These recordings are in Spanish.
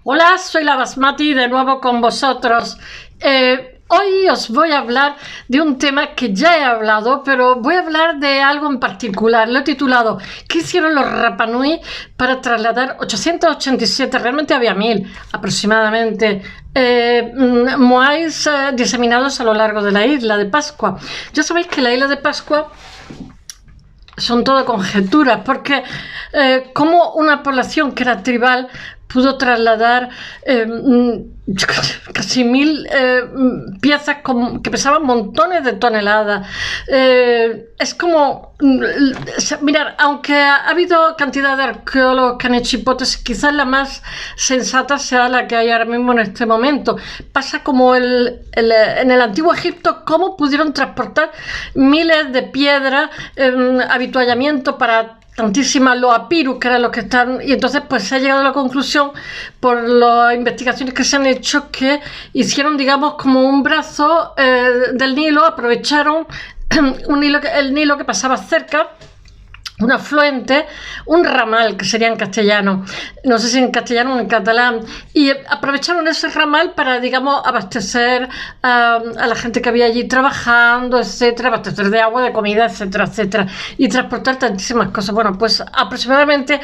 Hola, soy la Basmati de nuevo con vosotros. Hoy os voy a hablar de un tema que ya he hablado, pero voy a hablar de algo en particular. Lo he titulado ¿qué hicieron los Rapa Nui para trasladar 887, realmente había 1000 aproximadamente, moais diseminados a lo largo de la isla de Pascua? Ya sabéis que la isla de Pascua son todo conjeturas, porque como una población que era tribal pudo trasladar casi 1000 piezas que pesaban montones de toneladas. Es como, mirar, aunque ha habido cantidad de arqueólogos que han hecho hipótesis, quizás la más sensata sea la que hay ahora mismo en este momento. Pasa como en el antiguo Egipto, cómo pudieron transportar miles de piedras, habituallamiento para tantísimas, los apirus, que eran los que están, y entonces pues se ha llegado a la conclusión por las investigaciones que se han hecho que hicieron, digamos, como un brazo del Nilo, aprovecharon el Nilo que pasaba cerca, un afluente, un ramal, que sería en castellano, no sé si en castellano o en catalán, y aprovecharon ese ramal para, digamos, abastecer a la gente que había allí trabajando, etcétera, abastecer de agua, de comida, etcétera, etcétera, y transportar tantísimas cosas. Bueno, pues aproximadamente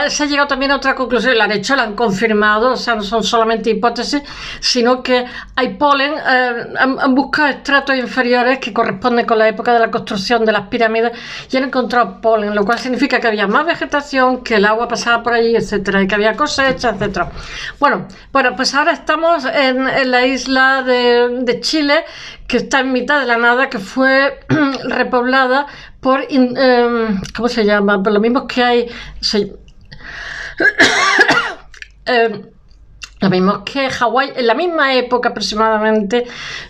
se ha llegado también a otra conclusión, la han hecho, la han confirmado, o sea, no son solamente hipótesis, sino que hay polen, han buscado estratos inferiores que corresponden con la época de la construcción de las pirámides y han encontrado polen, lo cual significa que había más vegetación, que el agua pasaba por allí, etcétera, y que había cosechas, etcétera. Bueno, pues ahora estamos en la isla de Chile, que está en mitad de la nada, que fue repoblada por, ¿cómo se llama? Por lo mismo que hay... Lo mismo que Hawái, en la misma época aproximadamente,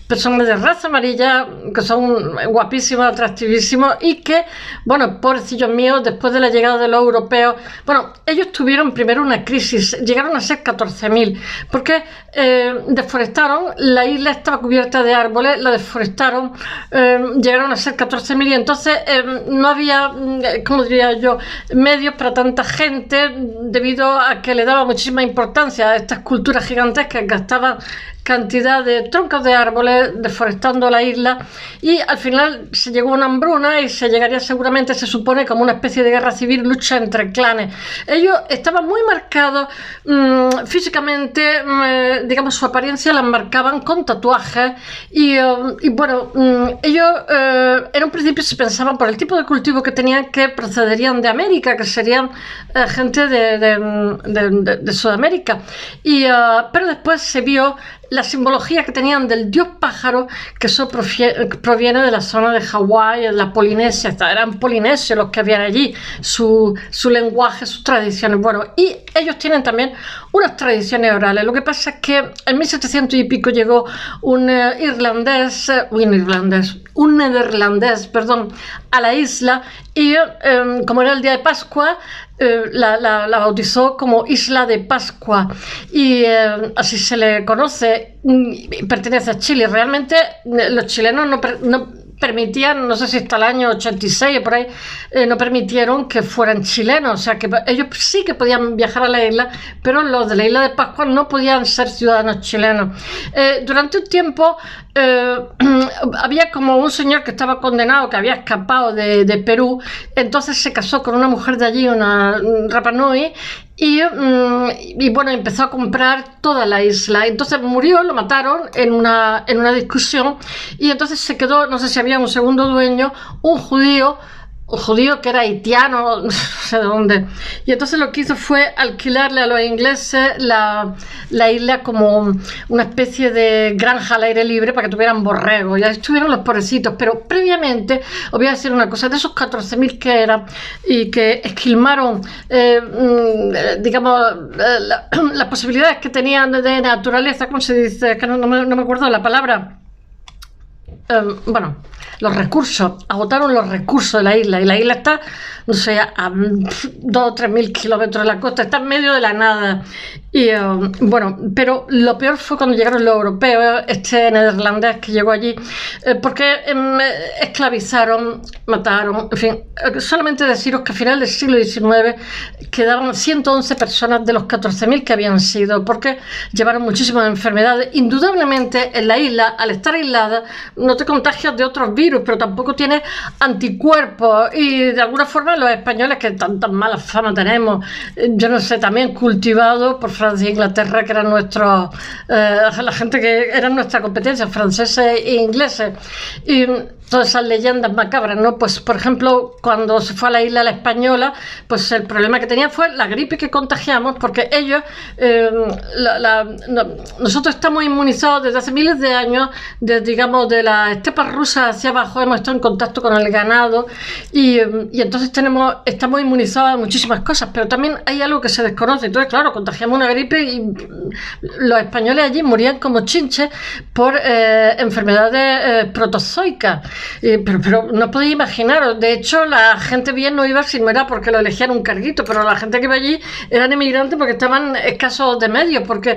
personas de raza amarilla que son guapísimos, atractivísimos y que, bueno, pobrecillos míos, después de la llegada de los europeos, bueno, ellos tuvieron primero una crisis, llegaron a ser 14.000, porque deforestaron, la isla estaba cubierta de árboles, la deforestaron, llegaron a ser 14.000 y entonces no había, ¿cómo diría yo?, medios para tanta gente debido a que le daba muchísima importancia a estas culturas gigantescas, gastaban cantidad de troncos de árboles deforestando la isla y al final se llegó a una hambruna y se llegaría seguramente, se supone, como una especie de guerra civil, lucha entre clanes. Ellos estaban muy marcados físicamente, digamos, su apariencia la marcaban con tatuajes y bueno, ellos en un principio se pensaban por el tipo de cultivo que tenían que procederían de América, que serían gente de Sudamérica, pero después se vio la simbología que tenían del dios pájaro, que eso proviene de la zona de Hawái, de la Polinesia, eran polinesios los que habían allí, su lenguaje, sus tradiciones. Bueno, y ellos tienen también unas tradiciones orales. Lo que pasa es que en 1700 y pico llegó un nederlandés, a la isla y como era el día de Pascua, la bautizó como Isla de Pascua y así se le conoce. Pertenece a Chile. Realmente los chilenos no permitían, no sé si hasta el año 86 o por ahí, no permitieron que fueran chilenos, o sea que ellos sí que podían viajar a la isla, pero los de la isla de Pascua no podían ser ciudadanos chilenos. Durante un tiempo había como un señor que estaba condenado, que había escapado de Perú, entonces se casó con una mujer de allí, una Rapa Nui, y bueno, empezó a comprar toda la isla. Entonces murió, lo mataron en una discusión y entonces se quedó, no sé si había un segundo dueño, un judío que era haitiano, no sé de dónde, y entonces lo que hizo fue alquilarle a los ingleses la isla como una especie de granja al aire libre para que tuvieran borregos. Ya estuvieron los pobrecitos, pero previamente os voy a decir una cosa, de esos 14.000 que eran y que esquilmaron digamos las posibilidades que tenían de naturaleza, ¿cómo se dice? Que no me acuerdo de la palabra. Bueno, los recursos, agotaron los recursos de la isla, y la isla está, no sé, a 2 o 3 mil kilómetros de la costa, está en medio de la nada. Y bueno, pero lo peor fue cuando llegaron los europeos, este neerlandés que llegó allí, porque esclavizaron, mataron, en fin, solamente deciros que a final del siglo XIX quedaban 111 personas de los 14.000 que habían sido, porque llevaron muchísimas enfermedades. Indudablemente en la isla, al estar aislada, no te contagias de otros virus, pero tampoco tienes anticuerpos, y de alguna forma los españoles, que tan mala fama tenemos, yo no sé, también cultivados por Francia e Inglaterra, que eran nuestros, la gente que eran nuestra competencia, franceses e ingleses, y todas esas leyendas macabras, ¿no? Pues, por ejemplo, cuando se fue a la isla La Española, pues el problema que tenía fue la gripe que contagiamos, porque ellos, nosotros estamos inmunizados desde hace miles de años, digamos, de las estepas rusas hacia abajo, hemos estado en contacto con el ganado, y entonces estamos inmunizados a muchísimas cosas, pero también hay algo que se desconoce. Entonces, claro, contagiamos una gripe y los españoles allí morían como chinches por enfermedades protozoicas. Pero no podéis imaginaros, de hecho la gente bien no iba si no era porque lo elegían un carguito, pero la gente que iba allí eran emigrantes porque estaban escasos de medios, porque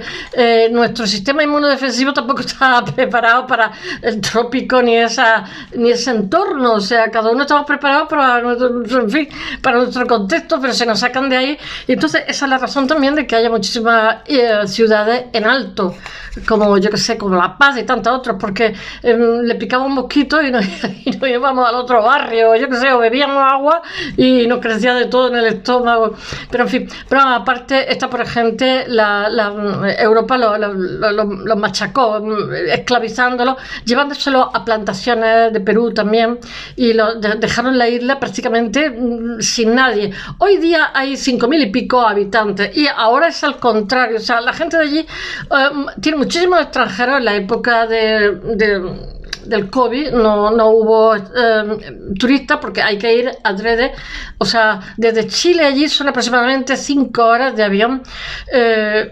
nuestro sistema inmunodefensivo tampoco estaba preparado para el trópico ni ese entorno. O sea, cada uno estaba preparado para nuestro contexto, pero se nos sacan de ahí, y entonces esa es la razón también de que haya muchísimas ciudades en alto, como yo que sé, como La Paz y tantas otras, porque le picaba un mosquito y nos íbamos al otro barrio, yo que sé, o bebíamos agua y nos crecía de todo en el estómago. Pero en fin, pero aparte esta, por ejemplo, Europa los machacó, esclavizándolos, llevándoselos a plantaciones de Perú también, y dejaron la isla prácticamente sin nadie. Hoy día hay 5.000 y pico habitantes, y ahora es al contrario. O sea, la gente de allí tiene muchísimos extranjeros. En la época del COVID no hubo turistas, porque hay que ir adrede. O sea, desde Chile allí son aproximadamente 5 horas de avión,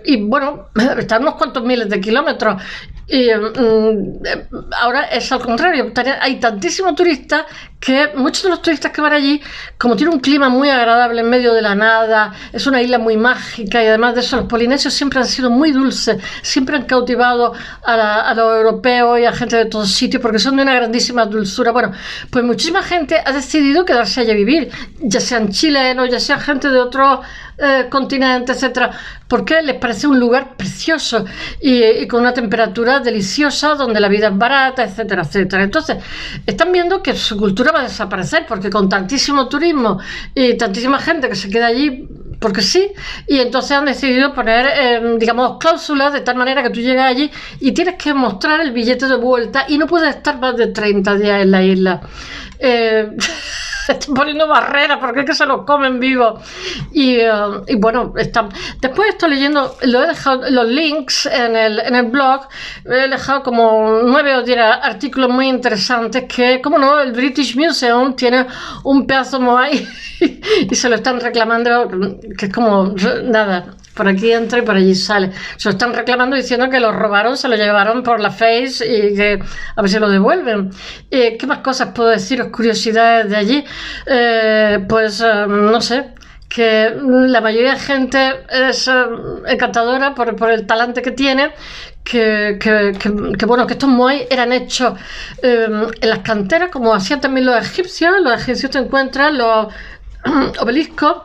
y bueno, están unos cuantos miles de kilómetros. Y ahora es al contrario, hay tantísimos turistas que muchos de los turistas que van allí, como tiene un clima muy agradable en medio de la nada, es una isla muy mágica, y además de eso los polinesios siempre han sido muy dulces, siempre han cautivado a los europeos y a gente de todos sitios, porque son de una grandísima dulzura. Bueno, pues muchísima gente ha decidido quedarse allí a vivir, ya sean chilenos, ya sean gente de otros continentes, etcétera, porque les parece un lugar precioso y con una temperatura deliciosa, donde la vida es barata, etcétera, etcétera. Entonces están viendo que su cultura va a desaparecer, porque con tantísimo turismo y tantísima gente que se queda allí porque sí, y entonces han decidido poner, digamos, cláusulas de tal manera que tú llegas allí y tienes que mostrar el billete de vuelta, y no puedes estar más de 30 días en la isla. Están poniendo barreras porque es que se los comen vivos, y bueno, después estoy leyendo, lo he dejado los links en el blog, he dejado como 9 o 10 artículos muy interesantes, que, como no, el British Museum tiene un pedazo Moai y se lo están reclamando, que es como nada, por aquí entra y por allí sale. Se lo están reclamando diciendo que lo robaron, se lo llevaron por la Face, y que a ver si lo devuelven. ¿Qué más cosas puedo deciros? Curiosidades de allí. No sé, que la mayoría de gente es encantadora por el talante que tiene, que bueno, que estos moai eran hechos en las canteras, como hacían también los egipcios. Los egipcios te encuentran los obeliscos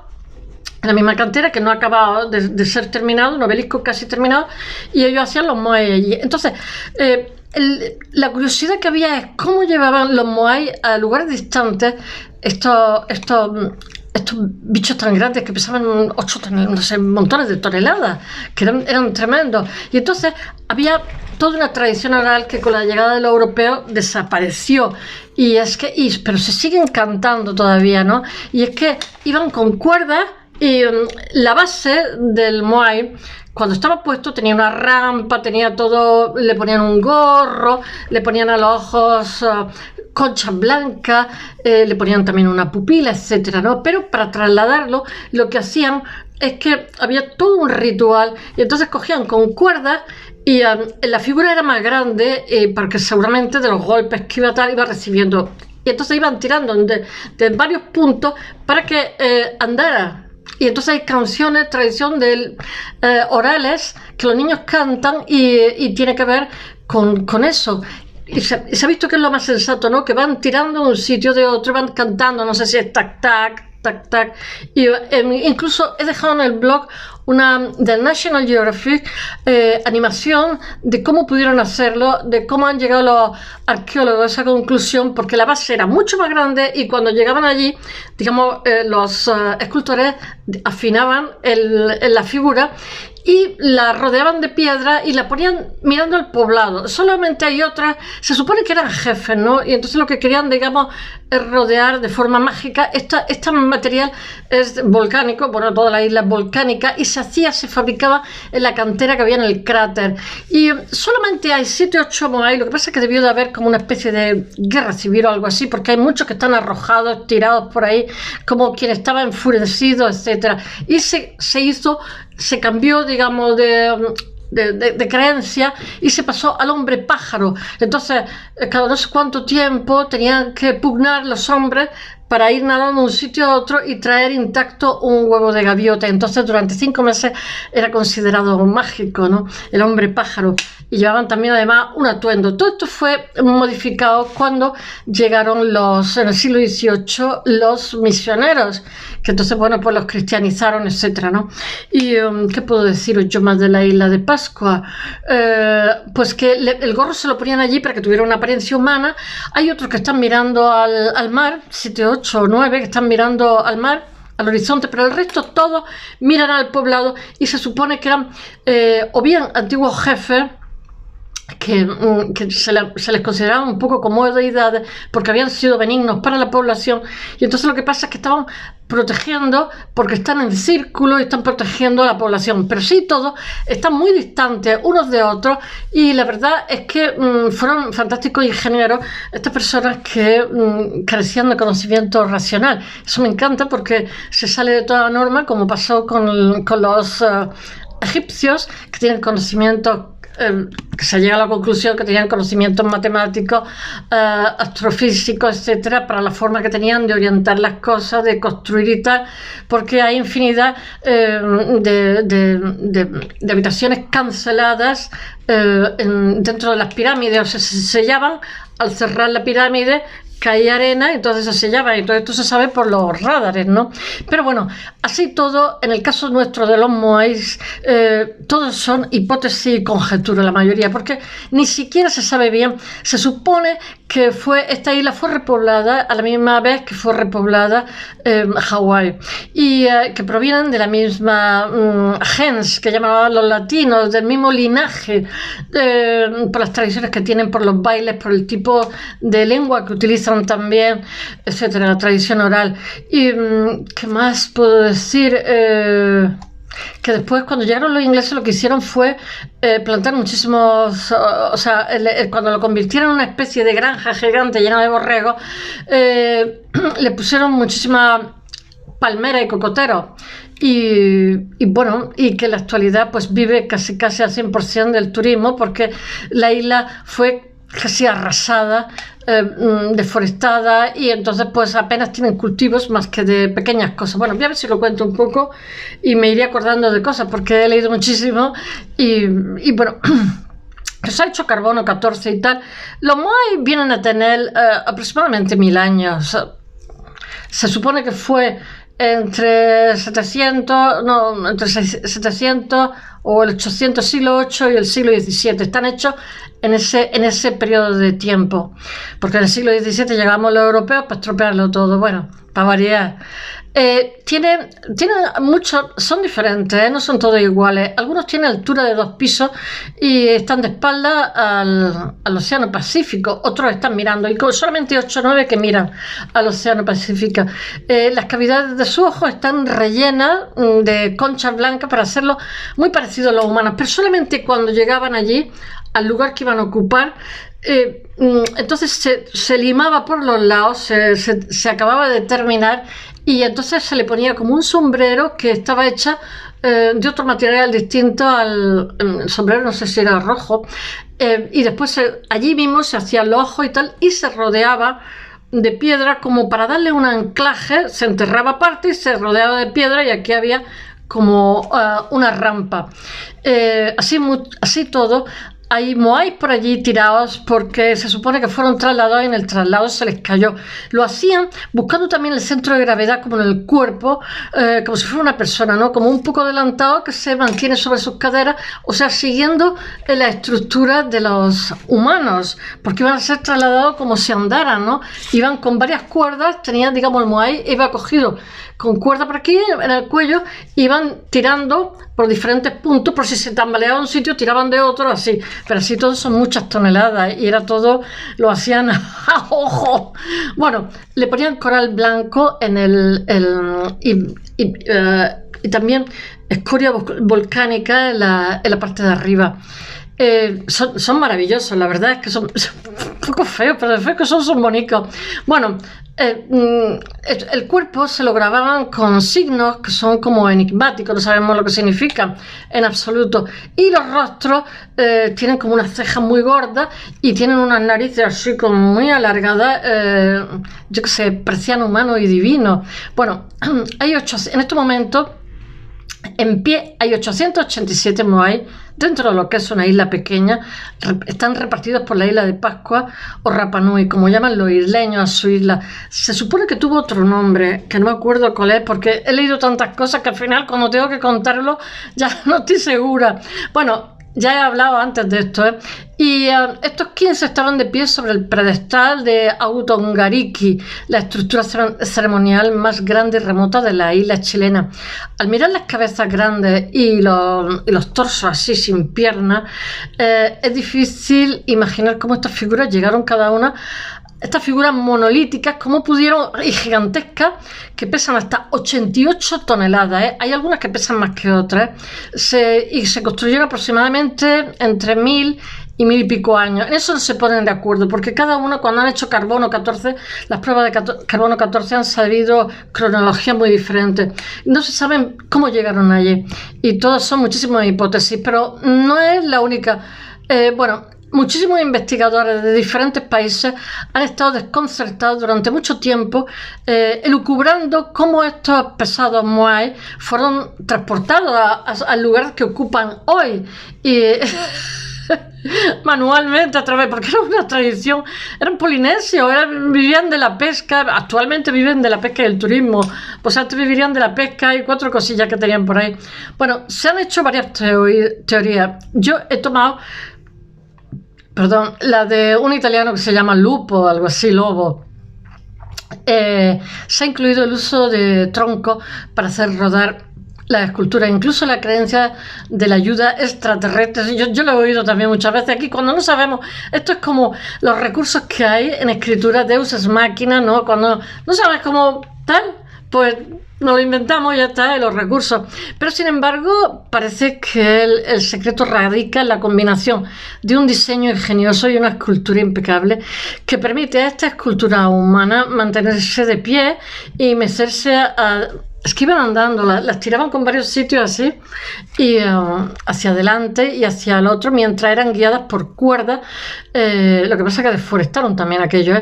en la misma cantera, que no ha acabado de ser terminado, un obelisco casi terminado, y ellos hacían los moai allí. Entonces, la curiosidad que había es cómo llevaban los moai a lugares distantes estos bichos tan grandes, que pesaban 8 toneladas, no sé, montones de toneladas, que eran tremendos. Y entonces había toda una tradición oral que con la llegada de los europeos desapareció, pero se siguen cantando todavía, ¿no? Y es que iban con cuerdas, y la base del moai, cuando estaba puesto, tenía una rampa, tenía todo, le ponían un gorro, le ponían a los ojos conchas blancas, le ponían también una pupila, etcétera, ¿no? Pero para trasladarlo, lo que hacían es que había todo un ritual y entonces cogían con cuerdas y la figura era más grande porque seguramente de los golpes que iba a dar iba recibiendo. Y entonces iban tirando de varios puntos para que andara. Y entonces hay canciones, tradición orales que los niños cantan y tiene que ver con eso. Y se ha visto que es lo más sensato, ¿no? Que van tirando de un sitio de otro, van cantando, no sé si es tac, tac, tac, tac. Y incluso he dejado en el blog una del National Geographic animación de cómo pudieron hacerlo, de cómo han llegado los arqueólogos a esa conclusión, porque la base era mucho más grande y cuando llegaban allí, digamos, los escultores afinaban la figura y la rodeaban de piedra y la ponían mirando el poblado. Solamente hay otras, se supone que eran jefes, ¿no? Y entonces lo que querían, digamos, es rodear de forma mágica. Este material es volcánico, bueno, toda la isla es volcánica y se fabricaba en la cantera que había en el cráter. Y solamente hay 7 o 8 moai, lo que pasa es que debió de haber como una especie de guerra civil o algo así, porque hay muchos que están arrojados, tirados por ahí, como quien estaba enfurecido, etc. Y se cambió, digamos, de creencia y se pasó al hombre pájaro. Entonces, cada no sé cuánto tiempo tenían que pugnar los hombres para ir nadando de un sitio a otro y traer intacto un huevo de gaviota. Entonces, durante 5 meses era considerado mágico, ¿no? El hombre pájaro. Y llevaban también, además, un atuendo. Todo esto fue modificado cuando llegaron en el siglo XVIII, los misioneros, que entonces, bueno, pues los cristianizaron, etcétera, ¿no? Y, ¿qué puedo deciros yo más de la isla de Pascua? Pues que el gorro se lo ponían allí para que tuviera una apariencia humana. Hay otros que están mirando al mar, 7, 8 o 9 que están mirando al mar, al horizonte, pero el resto todos miran al poblado y se supone que eran o bien antiguos jefes que se les consideraba un poco como deidades porque habían sido benignos para la población, y entonces lo que pasa es que estaban protegiendo porque están en círculo y están protegiendo a la población, pero sí todos están muy distantes unos de otros, y la verdad es que fueron fantásticos ingenieros estas personas que carecían de conocimiento racional. Eso me encanta porque se sale de toda norma, como pasó con los egipcios, que tienen conocimiento, que se llega a la conclusión que tenían conocimientos matemáticos, astrofísicos, etcétera, para la forma que tenían de orientar las cosas, de construir y tal, porque hay infinidad de habitaciones canceladas dentro de las pirámides, o sea, se sellaban al cerrar la pirámide. Caía arena, entonces se sellaba, y todo esto se sabe por los radares, ¿no? Pero bueno, así todo, en el caso nuestro de los moais, todos son hipótesis y conjeturas, la mayoría, porque ni siquiera se sabe bien. Se supone que esta isla fue repoblada a la misma vez que fue repoblada Hawái, y que provienen de la misma gens que llamaban los latinos, del mismo linaje, por las tradiciones que tienen, por los bailes, por el tipo de lengua que utilizan también, etcétera, la tradición oral. Y ¿qué más puedo decir? Que después, cuando llegaron los ingleses, lo que hicieron fue plantar muchísimos, o sea, cuando lo convirtieron en una especie de granja gigante llena de borregos, le pusieron muchísima palmera y cocotero. Y bueno, y que en la actualidad pues vive casi al 100% del turismo, porque la isla fue casi arrasada, deforestada, y entonces pues apenas tienen cultivos más que de pequeñas cosas. Bueno, voy a ver si lo cuento un poco y me iré acordando de cosas porque he leído muchísimo y bueno, que se ha hecho carbono 14 y tal. Los moai vienen a tener aproximadamente 1000 años. Se supone que fue entre 700 o el 800, siglo VIII y el siglo XVII. Están hechos en ese periodo de tiempo, porque en el siglo XVII llegamos los europeos para estropearlo todo. Bueno, para variar. Tienen muchos, son diferentes, no son todos iguales. Algunos tienen altura de 2 pisos y están de espalda al Océano Pacífico. Otros están mirando, y solamente 8 o 9 que miran al Océano Pacífico. Las cavidades de sus ojos están rellenas de conchas blancas para hacerlo muy parecido a los humanos, pero solamente cuando llegaban allí al lugar que iban a ocupar, entonces se limaba por los lados, se acababa de terminar, y entonces se le ponía como un sombrero que estaba hecha de otro material distinto al sombrero, no sé si era rojo, y después allí mismo se hacían los ojos y tal, y se rodeaba de piedra como para darle un anclaje, se enterraba aparte y se rodeaba de piedra, y aquí había como una rampa. Así todo. Hay moais por allí tirados porque se supone que fueron trasladados y en el traslado se les cayó. Lo hacían buscando también el centro de gravedad como en el cuerpo, como si fuera una persona, ¿no? Como un poco adelantado que se mantiene sobre sus caderas, o sea, siguiendo la estructura de los humanos, porque iban a ser trasladados como si andaran, ¿no? Iban con varias cuerdas, tenían, digamos, el moai iba cogido con cuerda por aquí en el cuello, iban tirando por diferentes puntos, por si se tambaleaba un sitio, tiraban de otro, así. Pero así todos son muchas toneladas y era todo, lo hacían a ojo. Bueno, le ponían coral blanco en y también escoria volcánica en la parte de arriba. Son maravillosos, la verdad es que son un poco feos, pero de feos que son bonitos. Bueno, el cuerpo se lo grababan con signos que son como enigmáticos, no sabemos lo que significan en absoluto, y los rostros tienen como unas cejas muy gordas y tienen unas narices así como muy alargadas, yo que sé, parecían humanos y divinos. Bueno, en este momento en pie hay 887 moai dentro de lo que es una isla pequeña. Están repartidos por la isla de Pascua o Rapa Nui, como llaman los isleños a su isla. Se supone que tuvo otro nombre, que no me acuerdo cuál es, porque he leído tantas cosas que al final cuando tengo que contarlo ya no estoy segura. Bueno, ya he hablado antes de esto, y estos 15 estaban de pie sobre el pedestal de Autongariki, la estructura ceremonial más grande y remota de la isla chilena. Al mirar las cabezas grandes y los torsos así sin piernas, es difícil imaginar cómo estas figuras llegaron cada una. Estas figuras monolíticas, cómo pudieron, y gigantescas, que pesan hasta 88 toneladas, Hay algunas que pesan más que otras, y se construyeron aproximadamente entre 1000 y 1000 y pico años. En eso no se ponen de acuerdo, porque cada uno, cuando han hecho carbono 14, las pruebas de carbono 14 han sabido cronologías muy diferentes. No se saben cómo llegaron allí, y todas son muchísimas hipótesis, pero no es la única. Muchísimos investigadores de diferentes países han estado desconcertados durante mucho tiempo, elucubrando cómo estos pesados moai fueron transportados al lugar que ocupan hoy. Y manualmente, porque era una tradición, eran polinesios, vivían de la pesca, actualmente viven de la pesca y el turismo, pues antes vivirían de la pesca y 4 cosillas que tenían por ahí. Bueno, se han hecho varias teorías. Yo he tomado la de un italiano que se llama Lupo, algo así, Lobo. Se ha incluido el uso de troncos para hacer rodar las esculturas, incluso la creencia de la ayuda extraterrestre. Yo lo he oído también muchas veces aquí, cuando no sabemos, esto es como los recursos que hay en escritura Deus ex machina, ¿no? Cuando no sabes cómo tal, pues nos lo inventamos y ya está, los recursos. Pero sin embargo, parece que el secreto radica en la combinación de un diseño ingenioso y una escultura impecable que permite a esta escultura humana mantenerse de pie y mecerse es que iban andando, las tiraban con varios sitios así, y hacia adelante y hacia el otro, mientras eran guiadas por cuerdas. Lo que pasa es que deforestaron también aquello,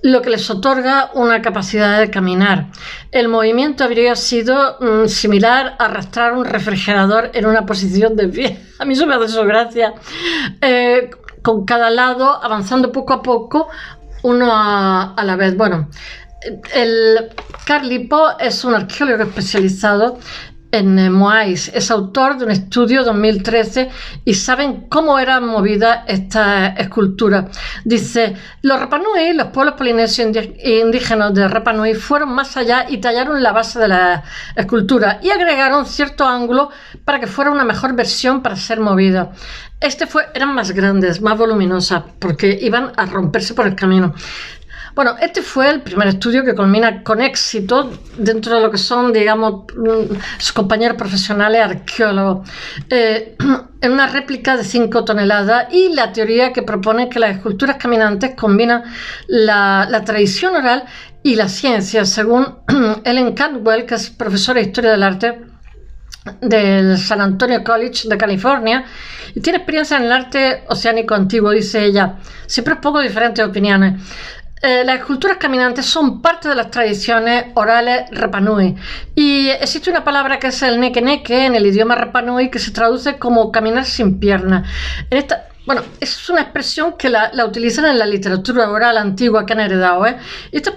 lo que les otorga una capacidad de caminar. El movimiento habría sido similar a arrastrar un refrigerador en una posición de pie. A mí eso me hace eso gracia. Con cada lado, avanzando poco a poco, uno a la vez. Bueno, el Carl Lipo es un arqueólogo especializado en moais, es autor de un estudio 2013 y saben cómo eran movidas estas esculturas. Dice, los Rapa Nui, los pueblos polinesios indígenas de Rapa Nui fueron más allá y tallaron la base de la escultura y agregaron cierto ángulo para que fuera una mejor versión para ser movida. Eran más grandes, más voluminosas, porque iban a romperse por el camino. Bueno, este fue el primer estudio que culmina con éxito dentro de lo que son, digamos, sus compañeros profesionales arqueólogos, en una réplica de 5 toneladas, y la teoría que propone que las esculturas caminantes combinan la tradición oral y la ciencia, según Ellen Cantwell, que es profesora de Historia del Arte del San Antonio College de California y tiene experiencia en el arte oceánico antiguo. Dice ella: siempre os pongo diferentes opiniones. Las esculturas caminantes son parte de las tradiciones orales Rapa Nui y existe una palabra que es el neke neke en el idioma Rapa Nui, que se traduce como caminar sin piernas. Bueno, es una expresión que la utilizan en la literatura oral antigua que han heredado. Esta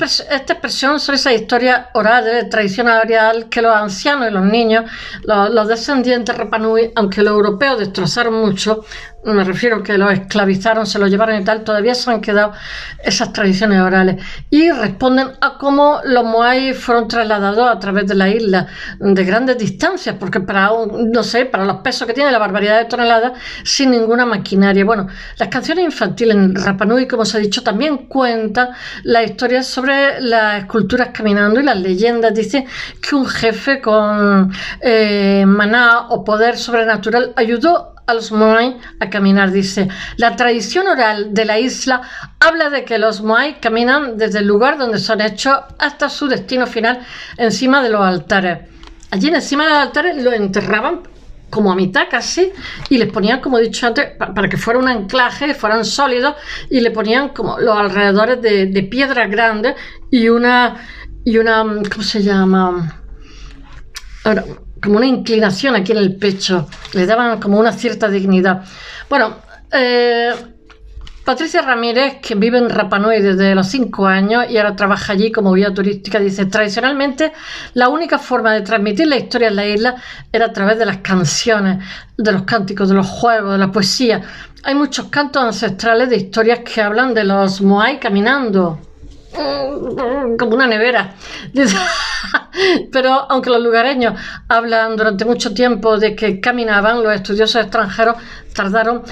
expresión son esas historias orales de tradición oral que los ancianos y los niños, los descendientes Rapa Nui, aunque los europeos destrozaron mucho, me refiero que los esclavizaron, se los llevaron y tal, todavía se han quedado esas tradiciones orales y responden a cómo los moai fueron trasladados a través de la isla de grandes distancias, porque para los pesos que tiene, la barbaridad de toneladas, sin ninguna maquinaria. Bueno, las canciones infantiles en Rapa Nui, como os he dicho, también cuentan las historias sobre las esculturas caminando y las leyendas. Dicen que un jefe con maná o poder sobrenatural ayudó a los moai a caminar. Dice: la tradición oral de la isla habla de que los moai caminan desde el lugar donde son hechos hasta su destino final encima de los altares. Allí encima de los altares los enterraban como a mitad casi y les ponían, como he dicho antes, para que fuera un anclaje, fueran sólidos, y le ponían como los alrededores de piedras grandes y una ¿cómo se llama? Ahora, como una inclinación aquí en el pecho, le daban como una cierta dignidad. Bueno, Patricia Ramírez, que vive en Rapa Nui desde los 5 años y ahora trabaja allí como guía turística, dice: tradicionalmente la única forma de transmitir la historia en la isla era a través de las canciones, de los cánticos, de los juegos, de la poesía. Hay muchos cantos ancestrales de historias que hablan de los moai caminando como una nevera. Pero aunque los lugareños hablan durante mucho tiempo de que caminaban, los estudiosos extranjeros tardaron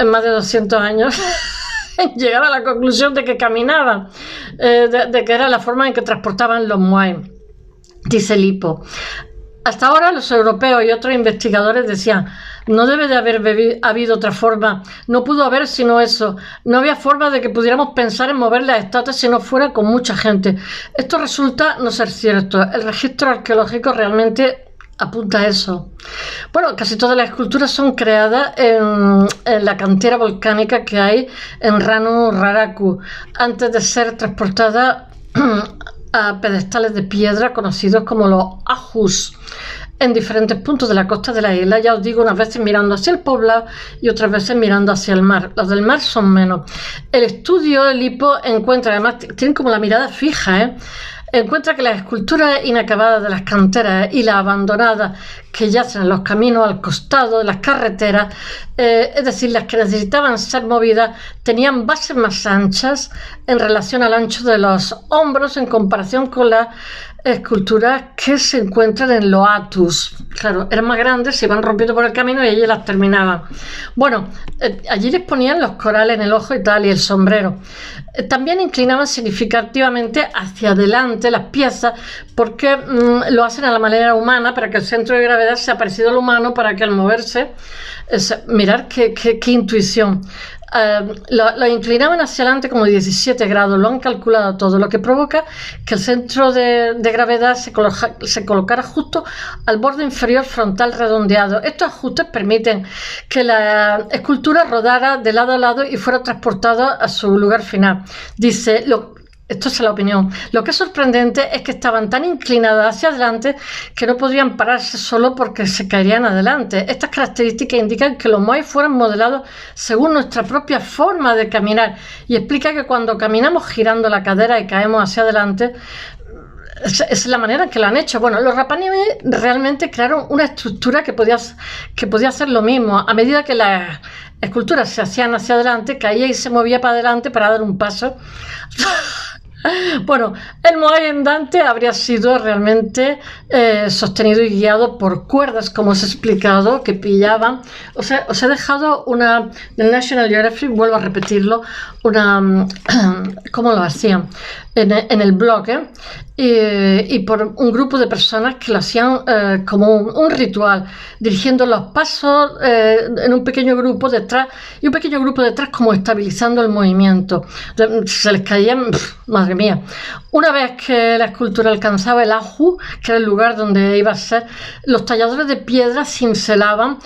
más de 200 años en llegar a la conclusión de que caminaban, de que era la forma en que transportaban los moai. Dice Lipo: hasta ahora los europeos y otros investigadores decían: no debe de haber habido otra forma, no pudo haber sino eso, no había forma de que pudiéramos pensar en mover las estatuas si no fuera con mucha gente. Esto resulta no ser cierto, el registro arqueológico realmente apunta a eso. Bueno, casi todas las esculturas son creadas en la cantera volcánica que hay en Ranu Raraku, antes de ser transportadas a pedestales de piedra conocidos como los ajus, en diferentes puntos de la costa de la isla. Ya os digo, unas veces mirando hacia el poblado y otras veces mirando hacia el mar. Los del mar son menos. El estudio del Lipo encuentra, además tienen como la mirada fija, encuentra que las esculturas inacabadas de las canteras y las abandonadas que yacen en los caminos al costado de las carreteras, es decir, las que necesitaban ser movidas, tenían bases más anchas en relación al ancho de los hombros en comparación con las esculturas que se encuentran en los atus. Claro, eran más grandes, se iban rompiendo por el camino y allí las terminaban. Bueno, allí les ponían los corales en el ojo y tal, y el sombrero. También inclinaban significativamente hacia adelante las piezas, porque lo hacen a la manera humana, para que el centro de gravedad sea parecido al humano, para que al moverse, mirad qué intuición. Lo inclinaban hacia adelante como 17 grados, lo han calculado todo, lo que provoca que el centro de gravedad se colocara justo al borde inferior frontal redondeado. Estos ajustes permiten que la escultura rodara de lado a lado y fuera transportada a su lugar final. Dice, esto es la opinión. Lo que es sorprendente es que estaban tan inclinadas hacia adelante que no podrían pararse solo porque se caerían adelante. Estas características indican que los moai fueron modelados según nuestra propia forma de caminar, y explica que cuando caminamos girando la cadera y caemos hacia adelante, es la manera en que lo han hecho. Bueno, los Rapa Nui realmente crearon una estructura que podía hacer lo mismo. A medida que las esculturas se hacían hacia adelante, caía y se movía para adelante para dar un paso. Bueno, el moai andante habría sido realmente sostenido y guiado por cuerdas, como os he explicado, que pillaban. Os he dejado una del National Geographic, vuelvo a repetirlo, cómo lo hacían en el blog, y por un grupo de personas que lo hacían como un ritual, dirigiendo los pasos en un pequeño grupo detrás y un pequeño grupo detrás como estabilizando el movimiento. Se les caían, madre mía. Una vez que la escultura alcanzaba el aju, que era el lugar donde iba a ser, los talladores de piedra cincelaban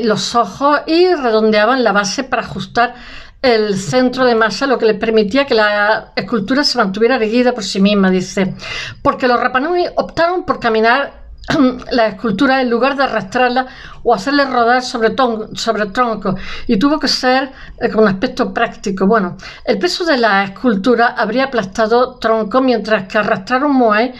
los ojos y redondeaban la base para ajustar el centro de masa, lo que les permitía que la escultura se mantuviera erguida por sí misma, dice, porque los Rapa Nui optaron por caminar la escultura en lugar de arrastrarla o hacerle rodar sobre tronco, y tuvo que ser con un aspecto práctico. Bueno, el peso de la escultura habría aplastado tronco, mientras que arrastrar un moai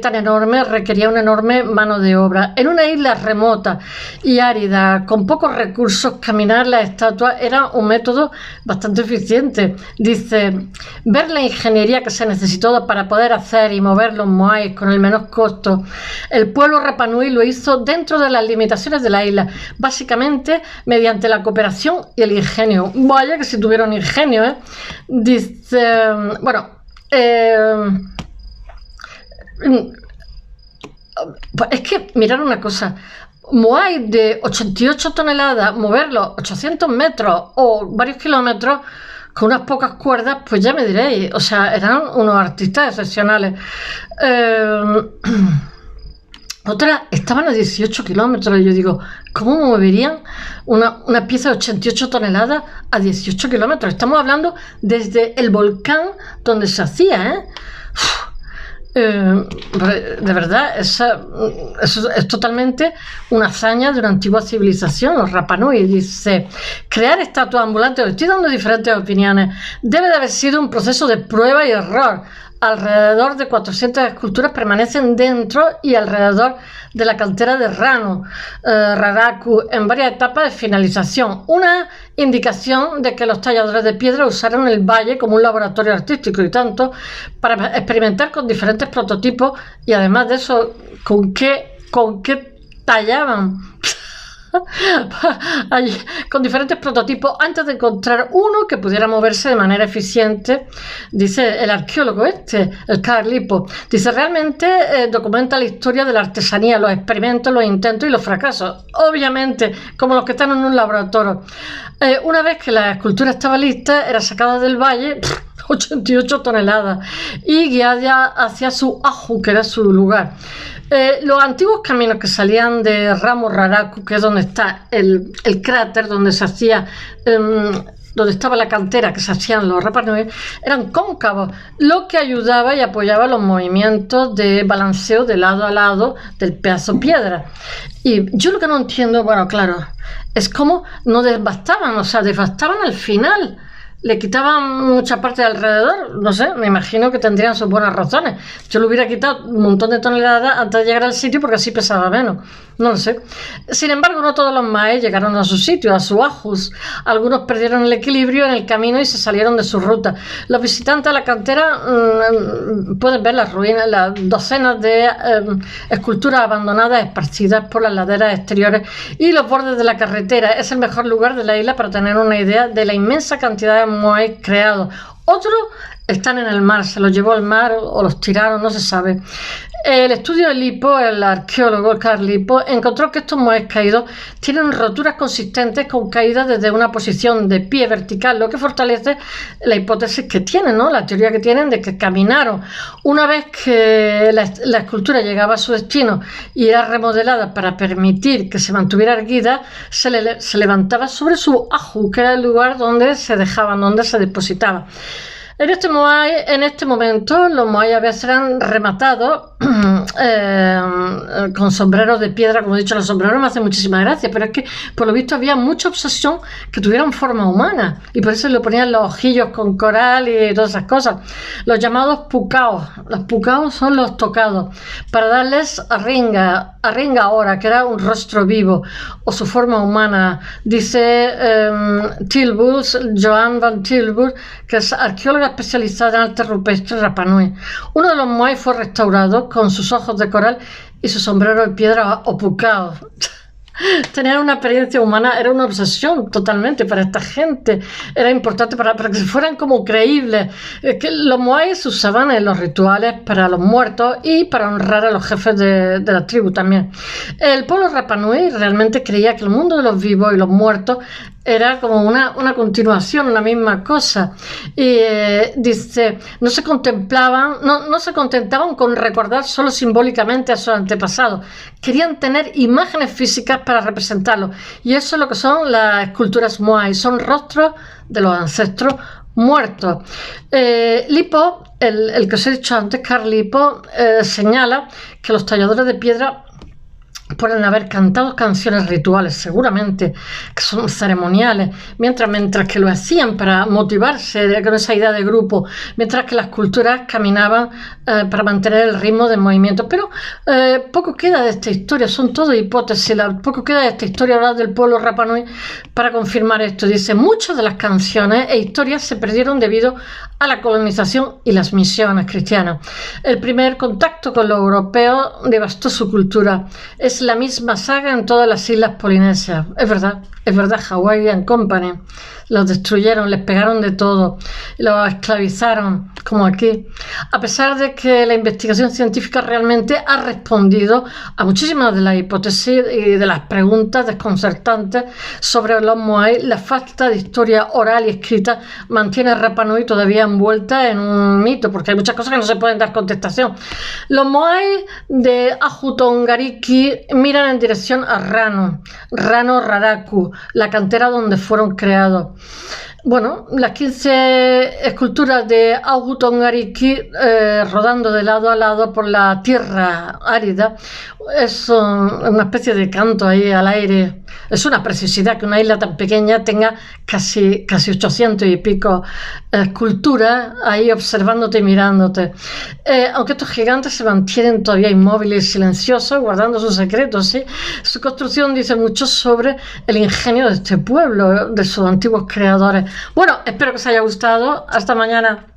tan enorme requería una enorme mano de obra. En una isla remota y árida, con pocos recursos, caminar la estatua era un método bastante eficiente. Dice, ver la ingeniería que se necesitó para poder hacer y mover los moais con el menor costo. El pueblo Rapa Nui lo hizo dentro de las limitaciones de la isla, básicamente mediante la cooperación y el ingenio. Vaya que si tuvieron ingenio, ¿eh? Dice, bueno, es que mirar una cosa, moai de 88 toneladas, moverlo 800 metros o varios kilómetros con unas pocas cuerdas, pues ya me diréis, o sea, eran unos artistas excepcionales. Otras estaban a 18 kilómetros y yo digo, ¿cómo moverían una pieza de 88 toneladas a 18 kilómetros? Estamos hablando desde el volcán donde se hacía, ¿eh? De verdad, eso es totalmente una hazaña de una antigua civilización, los Rapa Nui. Dice, crear estatuas ambulantes, estoy dando diferentes opiniones, debe de haber sido un proceso de prueba y error. Alrededor de 400 esculturas permanecen dentro y alrededor de la cantera de Raraku en varias etapas de finalización. Una indicación de que los talladores de piedra usaron el valle como un laboratorio artístico y tanto para experimentar con diferentes prototipos y además de eso, ¿con qué tallaban? Con diferentes prototipos antes de encontrar uno que pudiera moverse de manera eficiente, dice el arqueólogo el Carl Lippo. Dice, realmente documenta la historia de la artesanía, los experimentos, los intentos y los fracasos, obviamente como los que están en un laboratorio. Una vez que la escultura estaba lista, era sacada del valle, 88 toneladas, y guiada hacia su aju, que era su lugar. Los antiguos caminos que salían de Ramo Raraku, que es donde está el cráter donde se hacía, donde estaba la cantera que se hacían los Rapa Nui, eran cóncavos, lo que ayudaba y apoyaba los movimientos de balanceo de lado a lado del pedazo piedra. Y yo lo que no entiendo, bueno, claro, es cómo no devastaban, o sea, devastaban al final. Le quitaban mucha parte de alrededor, no sé, me imagino que tendrían sus buenas razones. Yo le hubiera quitado un montón de toneladas antes de llegar al sitio porque así pesaba menos, no lo sé. Sin embargo, no todos los maes llegaron a su sitio, a su ajus. Algunos perdieron el equilibrio en el camino y se salieron de su ruta. Los visitantes a la cantera pueden ver las ruinas, las docenas de esculturas abandonadas esparcidas por las laderas exteriores y los bordes de la carretera. Es el mejor lugar de la isla para tener una idea de la inmensa cantidad de moais creados. Otros están en el mar, se los llevó al mar o los tiraron, no se sabe. El estudio de Lippo, el arqueólogo Carl Lippo, encontró que estos moais caídos tienen roturas consistentes con caídas desde una posición de pie vertical, lo que fortalece la hipótesis que tienen, ¿no? La teoría que tienen de que caminaron. Una vez que la escultura llegaba a su destino y era remodelada para permitir que se mantuviera erguida, se levantaba sobre su aju, que era el lugar donde se dejaban, donde se depositaba. En este momento, los moai a veces eran rematados con sombreros de piedra. Como he dicho, los sombreros me hacen muchísima gracia, pero es que por lo visto había mucha obsesión que tuvieran forma humana y por eso le ponían los ojillos con coral y todas esas cosas. Los llamados pucaos. Los pucaos son los tocados para darles arringa ahora, que era un rostro vivo o su forma humana. Dice Joan van Tilburg, que es arqueóloga especializada en arte rupestre Rapa Nui. Uno de los moai fue restaurado con sus ojos de coral y su sombrero de piedra o pucao. Tener una experiencia humana era una obsesión totalmente para esta gente. Era importante para que fueran como creíbles. Que los moais se usaban en los rituales para los muertos y para honrar a los jefes de la tribu también. El pueblo Rapa Nui realmente creía que el mundo de los vivos y los muertos era como una continuación, una misma cosa. Y dice, no se contentaban con recordar solo simbólicamente a sus antepasados. Querían tener imágenes físicas para representarlos. Y eso es lo que son las esculturas moai, son rostros de los ancestros muertos. Lipo, el que os he dicho antes, Carl Lipo, señala que los talladores de piedra pueden haber cantado canciones rituales, seguramente, que son ceremoniales, mientras que lo hacían para motivarse con esa idea de grupo, mientras que las culturas caminaban para mantener el ritmo del movimiento. Pero poco queda de esta historia, son todo hipótesis, poco queda de esta historia hablar del pueblo Rapa Nui para confirmar esto. Dice, muchas de las canciones e historias se perdieron debido a la colonización y las misiones cristianas. El primer contacto con los europeos devastó su cultura. Es la misma saga en todas las islas polinesias. Es verdad, Hawaiian Company. Los destruyeron, les pegaron de todo, los esclavizaron, como aquí. A pesar de que la investigación científica realmente ha respondido a muchísimas de las hipótesis y de las preguntas desconcertantes sobre los moai, la falta de historia oral y escrita mantiene a Rapa Nui todavía envuelta en un mito, porque hay muchas cosas que no se pueden dar contestación. Los moai de Ahutongariki miran en dirección a Rano Raraku, la cantera donde fueron creados. Bueno, las 15 esculturas de Ahutongariki rodando de lado a lado por la tierra árida es una especie de canto ahí al aire. Es una preciosidad que una isla tan pequeña tenga casi 800 y pico esculturas ahí observándote y mirándote. Aunque estos gigantes se mantienen todavía inmóviles y silenciosos, guardando sus secretos, ¿sí? Su construcción dice mucho sobre el ingenio de este pueblo, de sus antiguos creadores. Bueno, espero que os haya gustado. Hasta mañana.